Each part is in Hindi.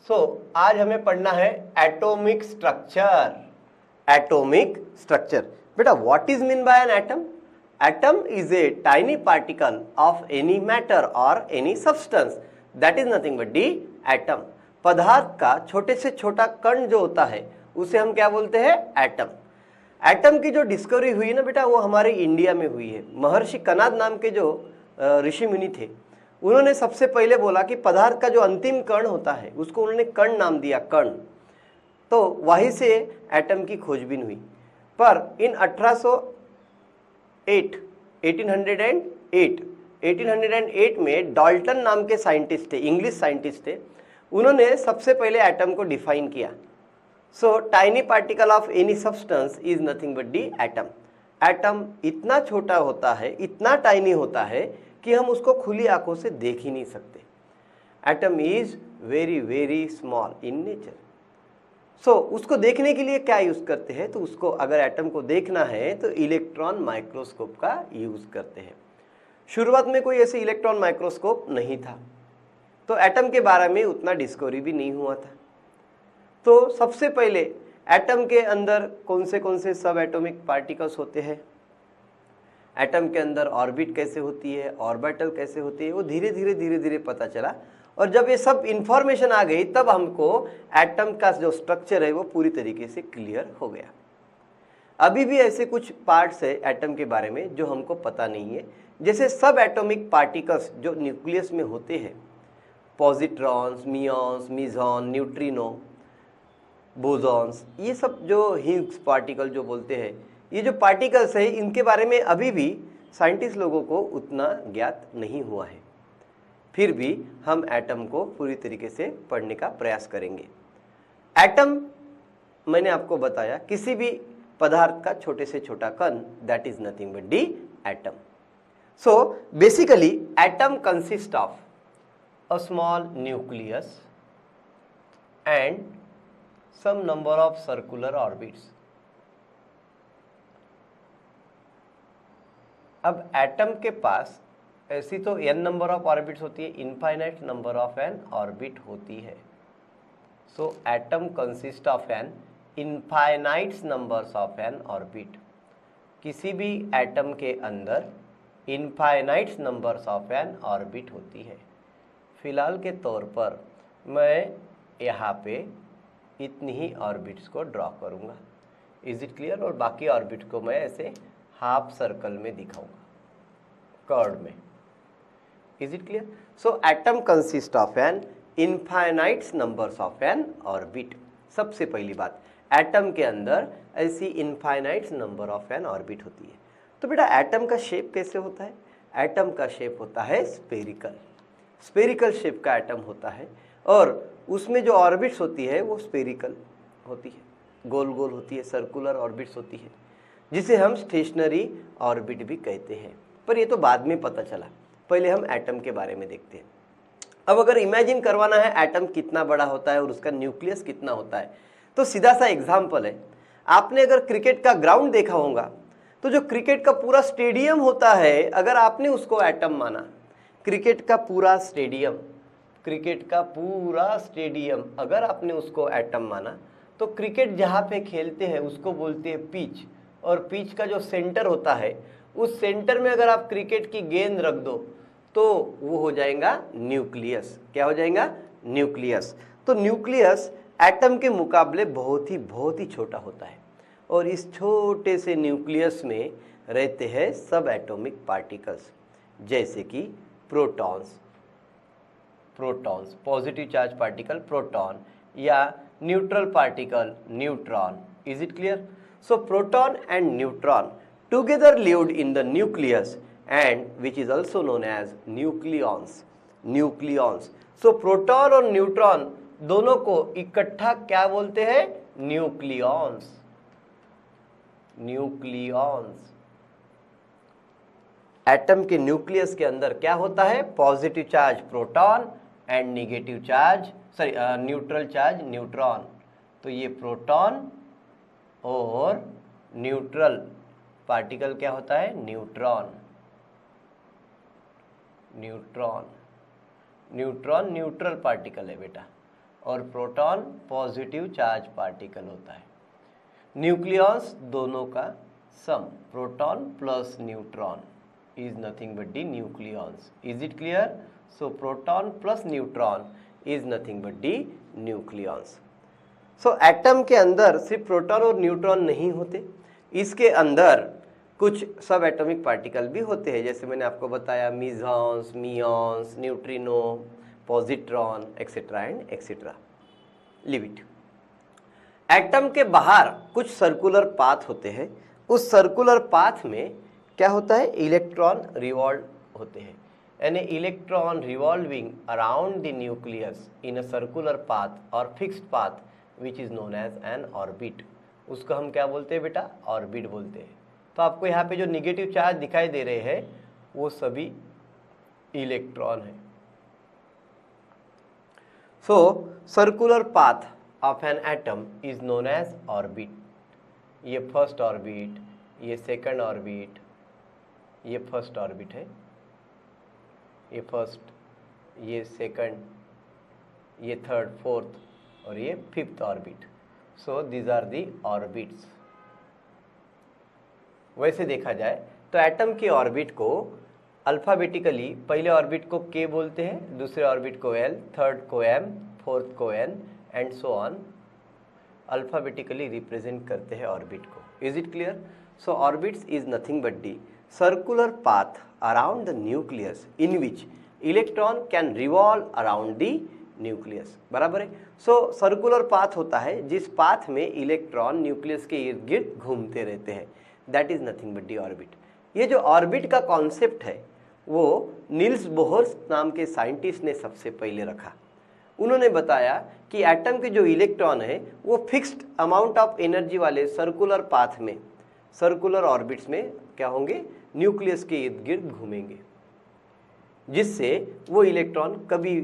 आज हमें पढ़ना है एटॉमिक स्ट्रक्चर। एटॉमिक स्ट्रक्चर बेटा, what is mean by an atom? Atom is a tiny particle of any matter और any substance that is nothing but the atom. पदार्थ का छोटे से छोटा कण जो होता है उसे हम क्या बोलते हैं? एटम। एटम की जो डिस्कवरी हुई ना बेटा, वो हमारे इंडिया में हुई है। महर्षि कनाद नाम के जो ऋषि मुनि थे, उन्होंने सबसे पहले बोला कि पदार्थ का जो अंतिम कण होता है उसको उन्होंने कण नाम दिया, कण। तो वहीं से एटम की खोजबीन हुई। पर इन 1808 में डाल्टन नाम के साइंटिस्ट थे, इंग्लिश साइंटिस्ट थे, उन्होंने सबसे पहले एटम को डिफाइन किया। So tiny particle of any substance is nothing but the atom. Atom इतना छोटा होता है, इतना टाइनी होता है कि हम उसको खुली आंखों से देख ही नहीं सकते। Atom is very very small in nature. So उसको देखने के लिए क्या यूज करते हैं? तो उसको अगर एटम को देखना है तो इलेक्ट्रॉन माइक्रोस्कोप का यूज करते हैं। शुरुआत में कोई ऐसे इलेक्ट्रॉन माइक्रोस्कोप नहीं था, तो एटम के बारे में उतना डिस्कवरी भी नहीं हुआ था। तो सबसे पहले एटम के अंदर कौन से सब एटॉमिक पार्टिकल्स होते हैं, एटम के अंदर ऑर्बिट कैसे होती है, ऑर्बिटल कैसे होती है, वो धीरे धीरे पता चला। और जब ये सब इंफॉर्मेशन आ गई तब हमको एटम का जो स्ट्रक्चर है वो पूरी तरीके से क्लियर हो गया। अभी भी ऐसे कुछ पार्ट्स है एटम के बारे में जो हमको पता नहीं है, जैसे सब एटॉमिक पार्टिकल्स जो न्यूक्लियस में होते हैं, पॉजिट्रॉन्स, मियॉन्स, मिजॉन, न्यूट्रिनो, बोसॉन्स, ये सब जो हिग्स पार्टिकल जो बोलते हैं, ये जो पार्टिकल्स है इनके बारे में अभी भी साइंटिस्ट लोगों को उतना ज्ञात नहीं हुआ है। फिर भी हम एटम को पूरी तरीके से पढ़ने का प्रयास करेंगे। एटम मैंने आपको बताया किसी भी पदार्थ का छोटे से छोटा कण, that is nothing but the atom. So basically atom consist of a small nucleus and some number of circular orbits। अब एटम के पास ऐसी तो n नंबर ऑफ ऑर्बिट्स होती है, infinite number of an orbit होती है। So atom consist of an infinite numbers of an orbit. किसी भी एटम के अंदर infinite numbers of an orbit होती है। फिलहाल के तौर पर मैं यहाँ पे इतनी ही ऑर्बिट्स को ड्रॉ करूँगा। Is it clear? और बाकी ऑर्बिट को मैं ऐसे हाफ सर्कल में दिखाऊंगा, कर्व में। Is it clear? So atom consist of an infinite numbers of an orbit. सबसे पहली बात, एटम के अंदर ऐसी infinite number of an orbit होती है। तो बेटा एटम का शेप कैसे होता है? एटम का शेप होता है स्फेरिकल। स्फेरिकल शेप का एटम होता है और उसमें जो ऑर्बिट्स होती है वो स्फेरिकल होती है, गोल गोल होती है, सर्कुलर ऑर्बिट्स होती है, जिसे हम स्टेशनरी ऑर्बिट भी कहते हैं। पर ये तो बाद में पता चला, पहले हम एटम के बारे में देखते हैं। अब अगर इमेजिन करवाना है एटम कितना बड़ा होता है और उसका न्यूक्लियस कितना होता है, तो सीधा सा एग्जाम्पल है, आपने अगर क्रिकेट का ग्राउंड देखा होगा तो जो क्रिकेट का पूरा स्टेडियम होता है, अगर आपने उसको एटम माना, क्रिकेट का पूरा स्टेडियम अगर आपने उसको एटम माना, तो क्रिकेट जहाँ पे खेलते हैं उसको बोलते हैं पिच। और पिच का जो सेंटर होता है, उस सेंटर में अगर आप क्रिकेट की गेंद रख दो तो वो हो जाएगा न्यूक्लियस। क्या हो जाएगा? न्यूक्लियस। तो न्यूक्लियस एटम के मुकाबले बहुत ही छोटा होता है और इस छोटे से न्यूक्लियस में रहते हैं सब एटॉमिक पार्टिकल्स, जैसे कि protons, positive charge particle proton, या neutral particle neutron. Is it clear? So proton and neutron together lived in the nucleus and which is also known as nucleons. So proton और न्यूट्रॉन दोनों को इकट्ठा क्या बोलते हैं? न्यूक्लियॉन्स। एटम के न्यूक्लियस के अंदर क्या होता है? Positive charge proton and negative charge neutral charge neutron. तो ये प्रोटॉन और न्यूट्रल पार्टिकल क्या होता है? Neutron neutron neutron neutral particle है बेटा, और प्रोटॉन पॉजिटिव चार्ज पार्टिकल होता है। न्यूक्लियस दोनों का sum, proton plus neutron is nothing but the nucleus. Is it clear? So proton plus neutron is nothing but the nucleus. So atom के अंदर सिर्फ प्रोटॉन और न्यूट्रॉन नहीं होते, इसके अंदर कुछ सब एटॉमिक पार्टिकल भी होते हैं, जैसे मैंने आपको बताया mesons, muons, neutrino, positron etcetera and etcetera. Leave it. Atom के बाहर कुछ सर्कुलर पाथ होते हैं, उस सर्कुलर पाथ में क्या होता है? इलेक्ट्रॉन रिवॉल्व होते हैं, यानी electron revolving around the nucleus in a circular path और fixed path which is known as an orbit. उसको हम क्या बोलते हैं बेटा? ऑर्बिट बोलते हैं। तो आपको यहाँ पे जो निगेटिव चार्ज दिखाई दे रहे हैं वो सभी इलेक्ट्रॉन है। So circular path of an atom is known as orbit. ये फर्स्ट ऑर्बिट, ये सेकंड ऑर्बिट, ये फर्स्ट ऑर्बिट है, ये फर्स्ट, ये सेकंड, ये थर्ड, फोर्थ और ये fifth orbit. So these are the orbits. वैसे देखा जाए तो एटम की ऑर्बिट को अल्फाबेटिकली पहले ऑर्बिट को के बोलते हैं, दूसरे ऑर्बिट को एल, थर्ड को एम, फोर्थ को N and so on, alphabetically represent करते हैं ऑर्बिट को। Is it clear? So orbits is nothing but the circular path around the nucleus in which electron can revolve around the nucleus. बराबर है? सो सर्कुलर पाथ होता है जिस पाथ में इलेक्ट्रॉन न्यूक्लियस के इर्द गिर्द घूमते रहते हैं, that is nothing but the orbit. ये जो ऑर्बिट का कॉन्सेप्ट है वो नील्स बोहर नाम के साइंटिस्ट ने सबसे पहले रखा। उन्होंने बताया कि एटम के जो इलेक्ट्रॉन है वो फिक्स्ड अमाउंट ऑफ एनर्जी वाले सर्कुलर पाथ में, सर्कुलर ऑर्बिट्स में क्या होंगे? न्यूक्लियस के इर्द गिर्द घूमेंगे, जिससे वो इलेक्ट्रॉन कभी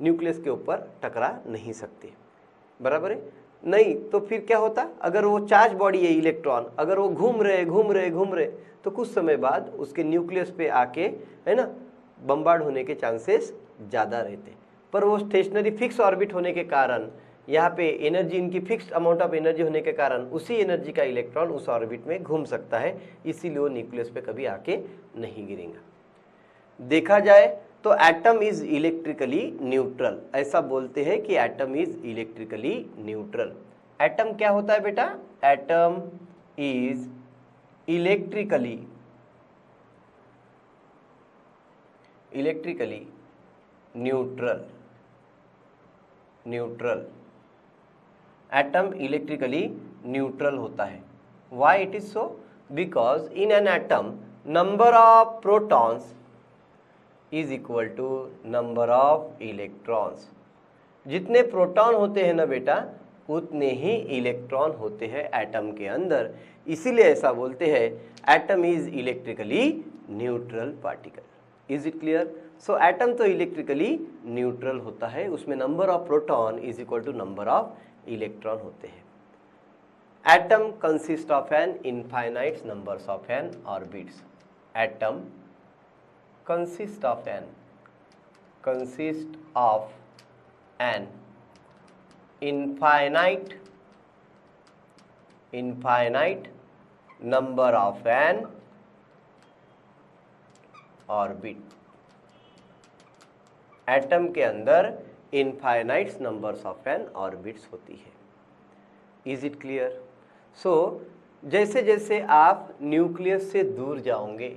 न्यूक्लियस के ऊपर टकरा नहीं सकते। बराबर है? नहीं तो फिर क्या होता? अगर वो चार्ज बॉडी है इलेक्ट्रॉन, अगर वो घूम रहे तो कुछ समय बाद उसके न्यूक्लियस पे आके, है ना, बम्बार्ड होने के चांसेस ज़्यादा रहते। पर वो स्टेशनरी फिक्स ऑर्बिट होने के कारण, यहाँ पे एनर्जी इनकी फिक्स्ड अमाउंट ऑफ एनर्जी होने के कारण उसी एनर्जी का इलेक्ट्रॉन उस ऑर्बिट में घूम सकता है, इसीलिए वो न्यूक्लियस पे कभी आके नहीं गिरेगा। देखा जाए तो एटम इज इलेक्ट्रिकली न्यूट्रल। ऐसा बोलते हैं कि atom is electrically neutral. Atom क्या होता है बेटा? Atom is electrically neutral. Atom electrically neutral होता है। Why it is so? Because in an atom number of protons is equal to number of electrons. जितने प्रोटॉन होते हैं ना बेटा, उतने ही इलेक्ट्रॉन होते हैं एटम के अंदर, इसीलिए ऐसा बोलते हैं atom is electrically neutral particle. Is it clear? So atom तो इलेक्ट्रिकली न्यूट्रल होता है, उसमें number of proton is equal to number of electron होते हैं। Atom consist of an infinite numbers of an orbits. एटम consist of an infinite number of an orbit। Atom के अंदर infinite numbers of an orbits होती है। Is it clear? सो जैसे जैसे आप न्यूक्लियस से दूर जाओगे,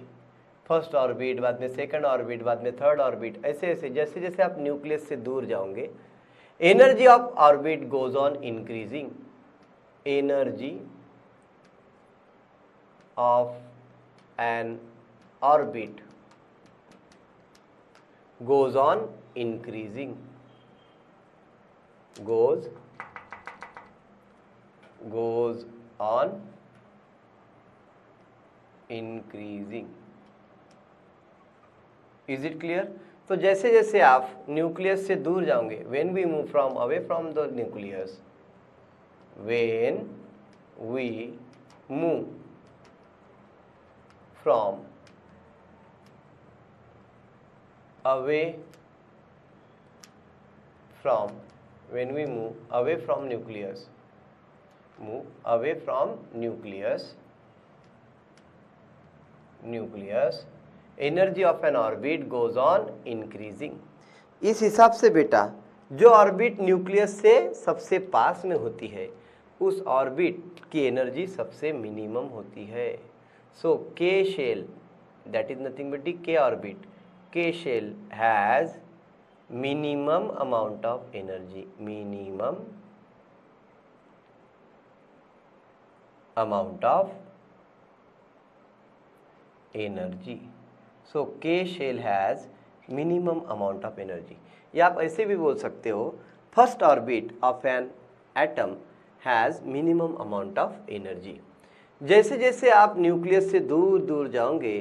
फर्स्ट ऑर्बिट, बाद में सेकंड ऑर्बिट, बाद में थर्ड ऑर्बिट, ऐसे ऐसे जैसे जैसे आप न्यूक्लियस से दूर जाओगे, energy of orbit goes on increasing. Energy of an orbit goes on increasing, goes on increasing। Is it clear? तो जैसे जैसे आप न्यूक्लियस से दूर जाओगे, when we move from away from the nucleus, when we move from away from when we move away from nucleus, energy of an orbit goes on increasing. इस हिसाब से बेटा जो ऑर्बिट न्यूक्लियस से सबसे पास में होती है उस ऑर्बिट की एनर्जी सबसे मिनिमम होती है. So K shell, that is nothing but the K orbit, K shell has minimum amount of energy, minimum amount of energy. So K shell has minimum amount of energy. या आप ऐसे भी बोल सकते हो first orbit of an atom has minimum amount of energy. जैसे जैसे आप न्यूक्लियस से दूर दूर जाओगे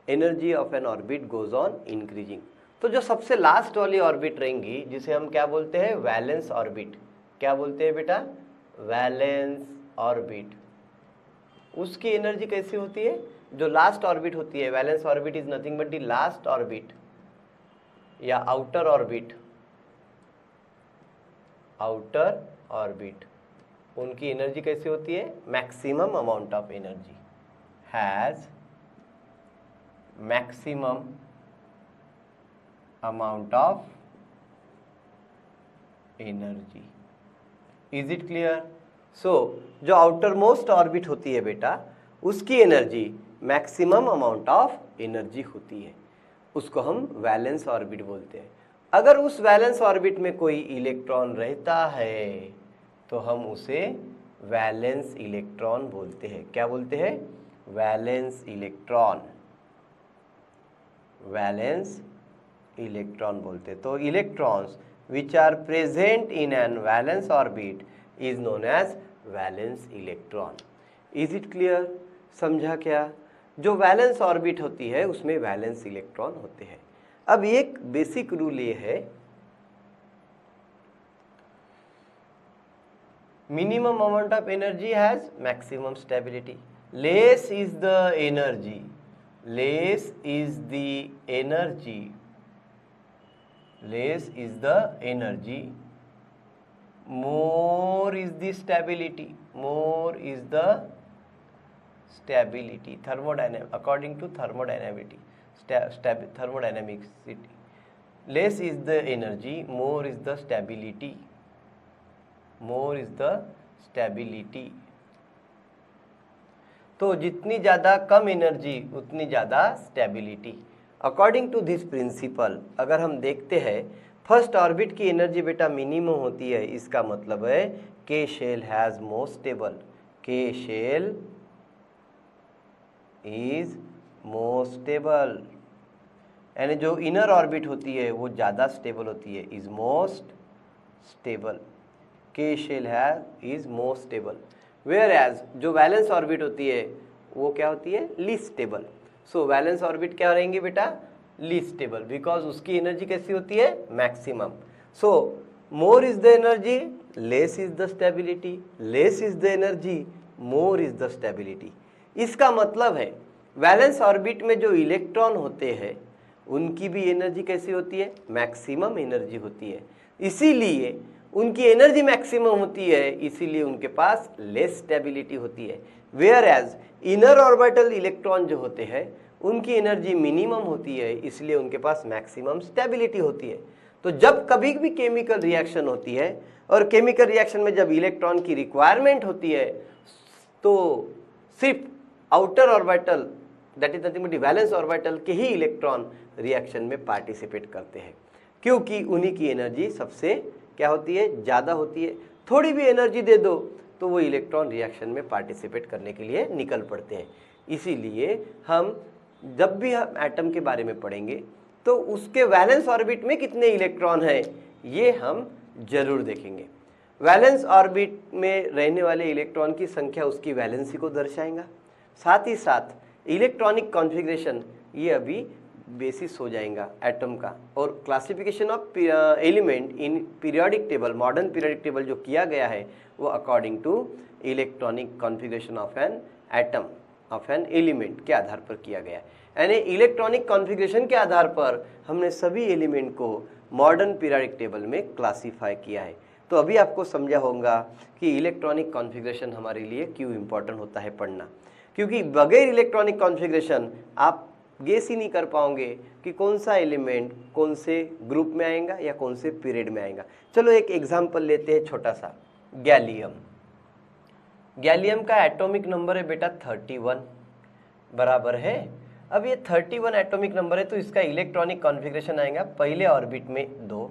energy of an orbit goes on increasing. तो जो सबसे लास्ट वाली ऑर्बिट रहेंगी जिसे हम क्या बोलते हैं, वैलेंस ऑर्बिट. क्या बोलते हैं बेटा, वैलेंस ऑर्बिट. उसकी एनर्जी कैसी होती है, जो लास्ट ऑर्बिट होती है, valence orbit is nothing but the last orbit या आउटर ऑर्बिट, आउटर ऑर्बिट, उनकी एनर्जी कैसी होती है, maximum amount of energy, has maximum amount of energy. Is it clear? So जो आउटर मोस्ट ऑर्बिट होती है बेटा उसकी energy maximum amount of energy होती है, उसको हम वैलेंस ऑर्बिट बोलते हैं. अगर उस वैलेंस ऑर्बिट में कोई इलेक्ट्रॉन रहता है तो हम उसे वैलेंस इलेक्ट्रॉन बोलते हैं. क्या बोलते हैं, वैलेंस इलेक्ट्रॉन, वैलेंस इलेक्ट्रॉन बोलते. तो electrons which are present in an valence orbit is known as valence electron. Is it clear? समझा क्या? जो वैलेंस ऑर्बिट होती है उसमें वैलेंस इलेक्ट्रॉन होते हैं. अब एक बेसिक रूल ये है, minimum amount of energy has maximum stability. Less is the energy, less is the energy, less is the energy, more is the stability, more is the stability. According to thermodynamicity, thermodynamicity, less is the energy, more is the stability, more is the stability. तो जितनी ज़्यादा कम एनर्जी उतनी ज़्यादा stability. According to this principle अगर हम देखते हैं फर्स्ट ऑर्बिट की एनर्जी बेटा मिनिमम होती है, इसका मतलब है K shell has more stable, K shell is more stable. यानी जो इनर ऑर्बिट होती है वो ज़्यादा स्टेबल होती है, is most stable. K shell has is more stable. Whereas जो वैलेंस ऑर्बिट होती है वो क्या होती है, लीस्ट स्टेबल. सो वैलेंस ऑर्बिट क्या रहेंगी बेटा, लीस्ट स्टेबल, बिकॉज उसकी एनर्जी कैसी होती है, maximum. So more is the energy, less is the stability, less is the energy, more is the stability. इसका मतलब है वैलेंस ऑर्बिट में जो इलेक्ट्रॉन होते हैं उनकी भी एनर्जी कैसी होती है, मैक्सिमम एनर्जी होती है. इसीलिए उनकी एनर्जी मैक्सिमम होती है, इसीलिए उनके पास लेस स्टेबिलिटी होती है. Whereas inner orbital electron जो होते हैं उनकी एनर्जी मिनिमम होती है, इसलिए उनके पास मैक्सिमम स्टेबिलिटी होती है. तो जब कभी भी केमिकल रिएक्शन होती है और केमिकल रिएक्शन में जब इलेक्ट्रॉन की रिक्वायरमेंट होती है तो सिर्फ outer orbital, that is nothing but valence orbital के ही इलेक्ट्रॉन रिएक्शन में पार्टिसिपेट करते हैं, क्योंकि उन्हीं की एनर्जी सबसे क्या होती है, ज़्यादा होती है. थोड़ी भी एनर्जी दे दो तो वो इलेक्ट्रॉन रिएक्शन में पार्टिसिपेट करने के लिए निकल पड़ते हैं. इसीलिए हम जब भी हम एटम के बारे में पढ़ेंगे तो उसके वैलेंस ऑर्बिट में कितने इलेक्ट्रॉन हैं ये हम जरूर देखेंगे. वैलेंस ऑर्बिट में रहने वाले इलेक्ट्रॉन की संख्या उसकी वैलेंसी को दर्शाएगा. साथ ही साथ इलेक्ट्रॉनिक कॉन्फ़िगरेशन ये अभी बेसिस हो जाएगा एटम का. और classification of element in periodic table, modern periodic table जो किया गया है वो according to electronic configuration of an atom, of an element के आधार पर किया गया है. यानी इलेक्ट्रॉनिक कॉन्फ़िगरेशन के आधार पर हमने सभी एलिमेंट को मॉडर्न पीरियोडिक टेबल में क्लासीफाई किया है. तो अभी आपको समझा होगा कि इलेक्ट्रॉनिक कॉन्फ़िगरेशन हमारे लिए क्यों इम्पोर्टेंट होता है पढ़ना, क्योंकि बगैर इलेक्ट्रॉनिक कॉन्फ़िगरेशन आप गेस ही नहीं कर पाओगे कि कौन सा एलिमेंट कौन से ग्रुप में आएगा या कौन से पीरियड में आएगा। चलो एक एग्जांपल लेते हैं छोटा सा, गैलियम। गैलियम का एटॉमिक नंबर है बेटा 31, बराबर है। अब ये 31 एटॉमिक नंबर है तो इसका इलेक्ट्रॉनिक कॉन्फ़िगरेशन आएगा पहले ऑर्बिट में 2,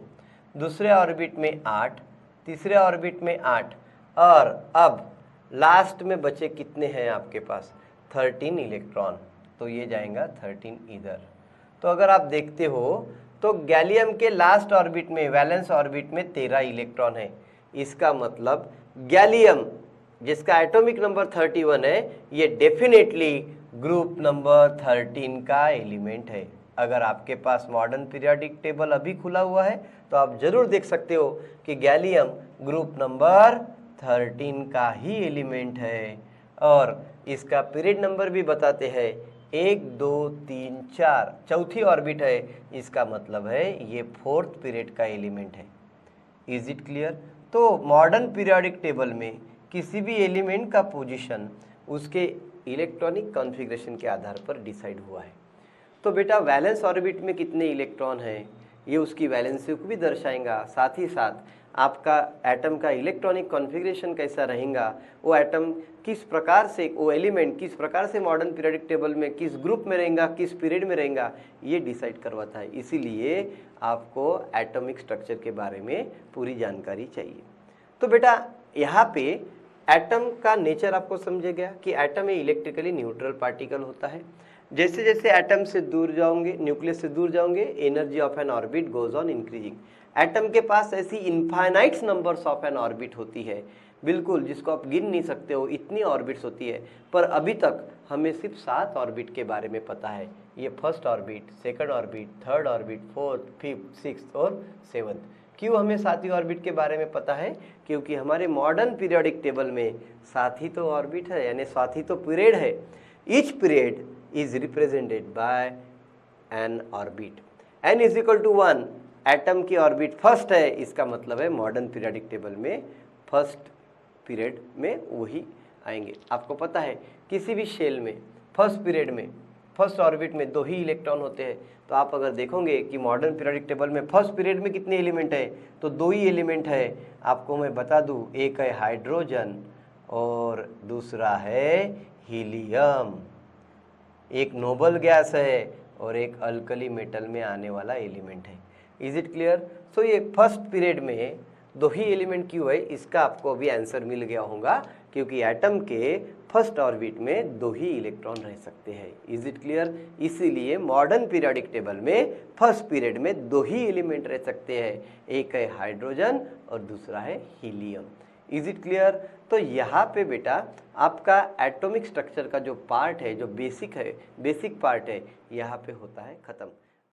दूसरे ऑर्बिट में 8, तीसरे ऑर्बिट में 8, और अब लास्ट में बचे कितने हैं आपके पास 13 इलेक्ट्रॉन, तो ये जाएगा 13 इधर। तो अगर आप देखते हो तो गैलियम के लास्ट ऑर्बिट में, वैलेंस ऑर्बिट में 13 इलेक्ट्रॉन है। इसका मतलब गैलियम जिसका एटॉमिक नंबर 31 है ये डेफिनेटली ग्रुप नंबर 13 का एलिमेंट है। अगर आपके पास मॉडर्न पीरियोडिक टेबल अभी खुला हुआ है तो आप जरूर देख सकते हो कि गैलियम ग्रुप नंबर 13 का ही एलिमेंट है, और इसका पीरियड नंबर भी बताते हैं 1 2 3 4, चौथी ऑर्बिट है। इसका मतलब है ये 4th पीरियड का एलिमेंट है। Is it clear? तो मॉडर्न पीरियोडिक टेबल में किसी भी एलिमेंट का पोजीशन उसके इलेक्ट्रॉनिक कॉन्फ़िगरेशन के आधार पर डिसाइड हुआ है। तो बेटा वैलेंस ऑर्बिट में कितने इलेक्ट्रॉन हैं ये उसकी वैलेंसी को भी दर्शाएगा, साथ ही साथ आपका एटम का इलेक्ट्रॉनिक कॉन्फ़िगरेशन कैसा रहेगा, वो एटम किस प्रकार से, वो एलिमेंट किस प्रकार से मॉडर्न पीरियोडिक टेबल में किस ग्रुप में रहेगा, किस पीरियड में रहेगा, ये डिसाइड करवाता है। इसीलिए आपको एटॉमिक स्ट्रक्चर के बारे में पूरी जानकारी चाहिए। तो बेटा यहाँ पे एटम का नेचर आपको समझ गया कि एटम इलेक्ट्रिकली न्यूट्रल पार्टिकल होता है। जैसे जैसे एटम से दूर जाओगे, न्यूक्लियस से दूर जाओगे, energy of an orbit goes on increasing. Atom के पास ऐसी infinite numbers of an orbit होती है, बिल्कुल जिसको आप गिन नहीं सकते हो, इतनी ऑर्बिट्स होती है। पर अभी तक हमें सिर्फ 7 ऑर्बिट के बारे में पता है। ये first orbit, second orbit, third orbit, fourth, fifth, sixth और सेवंथ। क्यों हमें 7वीं ऑर्बिट के बारे में पता है? क्योंकि हमारे मॉडर्न पीरियोडिक टेबल में 7 ही तो ऑर्बिट है, यानी 7 ही तो पीरियड है। Each period is represented by an orbit. n is equal to 1, atom की ऑर्बिट फर्स्ट है, इसका मतलब है मॉडर्न पीरियोडिक टेबल में फर्स्ट पीरियड में वही आएंगे। आपको पता है किसी भी शेल में फर्स्ट पीरियड में फर्स्ट ऑर्बिट में 2 ही इलेक्ट्रॉन होते हैं। तो आप अगर देखोगे कि मॉडर्न पीरियोडिक टेबल में फर्स्ट पीरियड में कितने एलिमेंट है, तो 2 ही एलिमेंट है। आपको मैं बता दूं, एक है हाइड्रोजन और दूसरा है हीलियम। एक नोबल गैस है और एक अल्कली मेटल में आने वाला एलिमेंट है। Is it clear? सो ये फर्स्ट पीरियड में 2 ही एलिमेंट क्यों है, इसका आपको अभी आंसर मिल गया होगा, क्योंकि एटम के फर्स्ट ऑर्बिट में 2 ही इलेक्ट्रॉन रह सकते हैं। Is it clear? इसीलिए मॉडर्न पीरियोडिक टेबल में फर्स्ट पीरियड में 2 ही एलिमेंट रह सकते हैं, एक है हाइड्रोजन और दूसरा है हीलियम। Is it clear? तो यहाँ पे बेटा आपका एटॉमिक स्ट्रक्चर का जो पार्ट है, जो बेसिक पार्ट है, यहाँ पे होता है खत्म।